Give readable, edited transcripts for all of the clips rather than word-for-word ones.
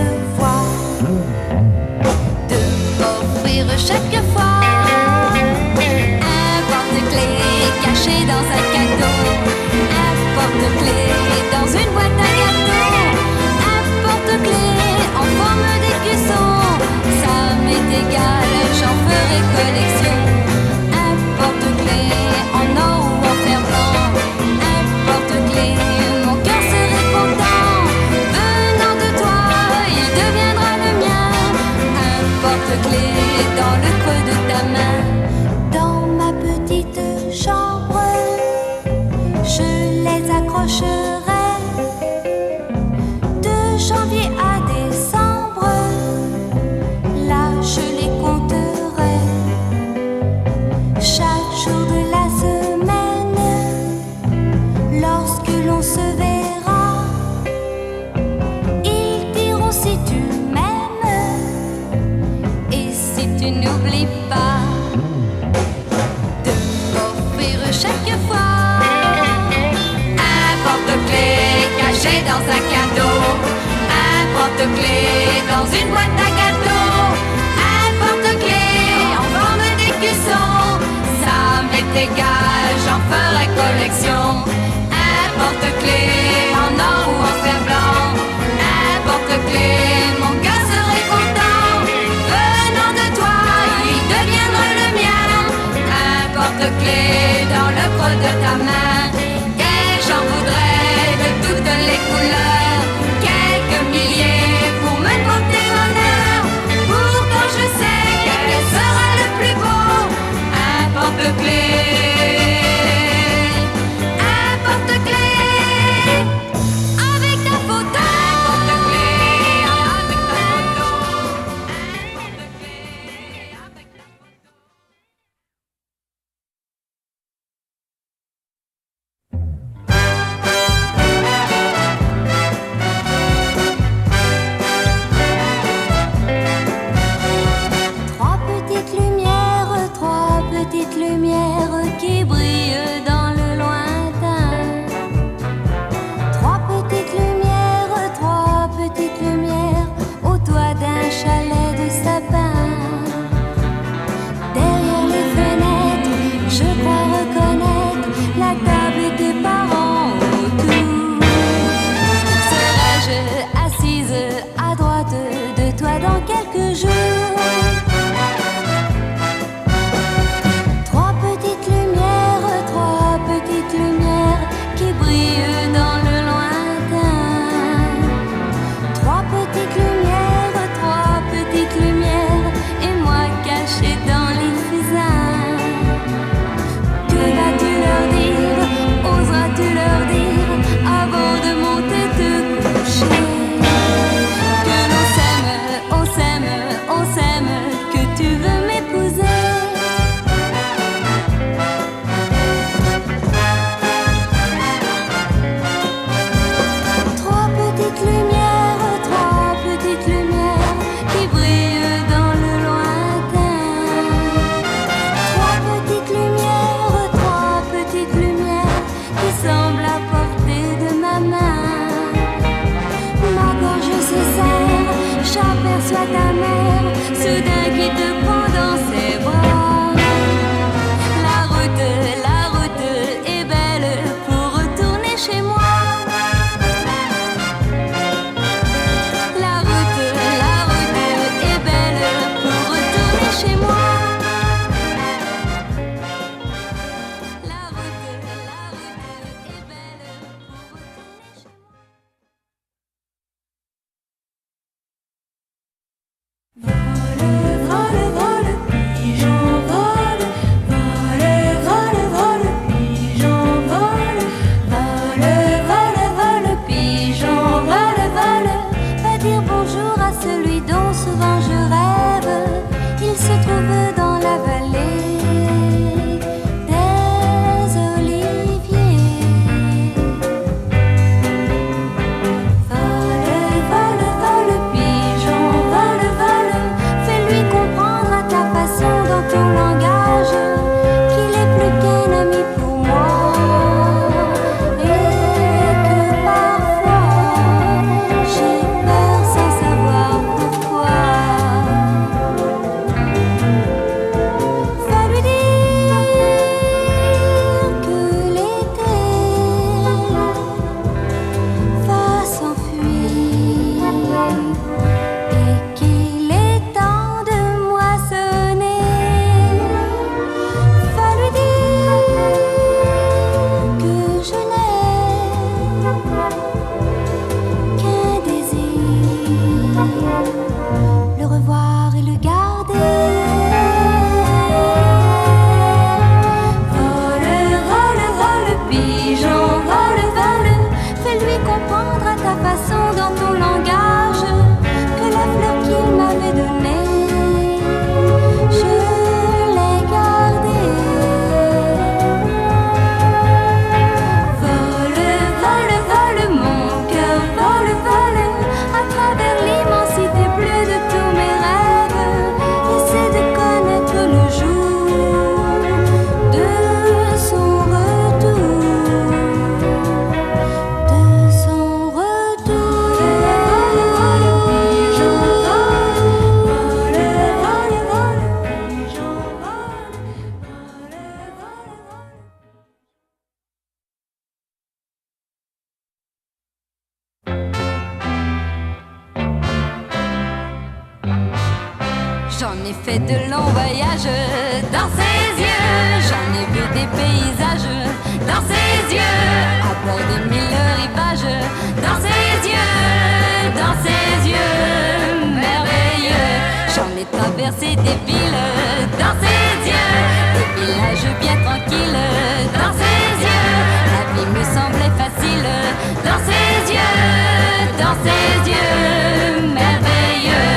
devoir de m'offrir chaque fois un porte-clés caché dans un cadeau, un porte-clés dans une boîte à gâteaux, un porte-clés en forme d'écusson. Ça m'est égal, j'en ferai collection. Un porte-clés en or ou en fer blanc, un porte-clés, mon cœur serait content. Venant de toi, il deviendra le mien. Un porte-clés dans le creux de ta main. Dans ma petite chambre, je les accrocherai de janvier à décembre. Là, je les compterai chaque jour de la semaine. Lorsque l'on se verra, ils diront si tu m'aimes et si tu n'oublies pas de m'offrir chaque fois un porte-clés caché dans un cadeau, un porte-clés dans une boîte à gâteaux, un porte-clés en forme d'écusson. Ça m'est égal, j'en ferai collection. Un porte-clés en or ou en fer blanc, un porte-clés, mon cœur serait content. Venant de toi, il deviendra le mien. Un porte-clés dans le creux de ta main. Et j'en voudrais de toutes les couleurs, quelques milliers pour me porter bonheur. Pour quand je sais quel sera le plus beau. Un porte-clés, un porte-clés avec ta photo. Un porte-clés avec ta photo. Un porte-clés avec ta photo. Trois petites lumières qui brillent dans le lointain. Trois petites lumières au toit d'un chalet de sapin. Derrière les fenêtres, je crois reconnaître la table des parents autour. Serais-je assise à droite de toi dans quelques jours? Trois petites lumières qui brillent dans le lointain. Trois petites lumières, et moi cachée dans les fusains. Que vas-tu leur dire? Oseras-tu leur dire avant de monter te coucher? Que l'on s'aime, que tu veux m'épouser. Trois petites lumières qui brillent dans le lointain. Trois petites lumières qui semblent à portée de ma main. Ma gorge se serre, j'aperçois ta mère, soudain qui te prend dans ses bras. La route est belle pour retourner chez moi. La route est belle pour retourner chez moi. La route est belle pour retourner chez moi. Vole, vole, pigeon, vole. Vole, vole, pigeon, vole. Vole, pigeon, vole. Va dire bonjour à celui dont souvent je rêve. Il se trouve dans la vallée des oliviers. Vole, pigeon, vole. Fais-lui comprendre à ta façon dans ton langage qu'il est plus qu'un ami pour moi. Et que parfois j'ai peur sans savoir J'en ai fait de longs voyages dans ses yeux. J'en ai vu des paysages dans ses yeux. À bord des 1000 rivages dans ses yeux merveilleux. J'en ai traversé des villes dans ses yeux, des villages bien tranquilles dans ses yeux. La vie me semblait facile dans ses yeux merveilleux.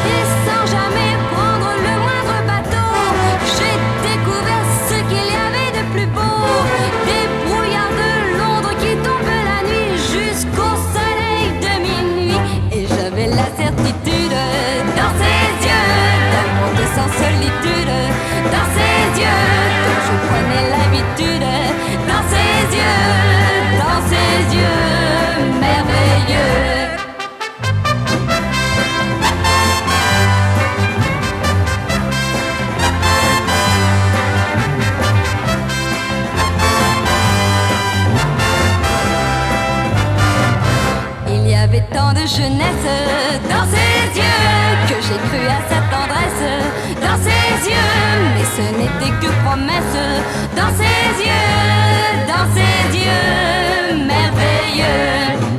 Et sans jamais prendre le moindre bateau, j'ai découvert ce qu'il y avait de plus beau. Des brouillards de Londres qui tombent la nuit jusqu'au soleil de minuit. Et j'avais la certitude dans ses yeux d'un monde sans solitude, dans ses yeux dont je prenais l'habitude, dans ses yeux merveilleux. Il y avait tant de jeunesse dans ses yeux que j'ai cru à sa tendresse dans ses yeux. Mais ce n'était que promesse dans ses yeux merveilleux.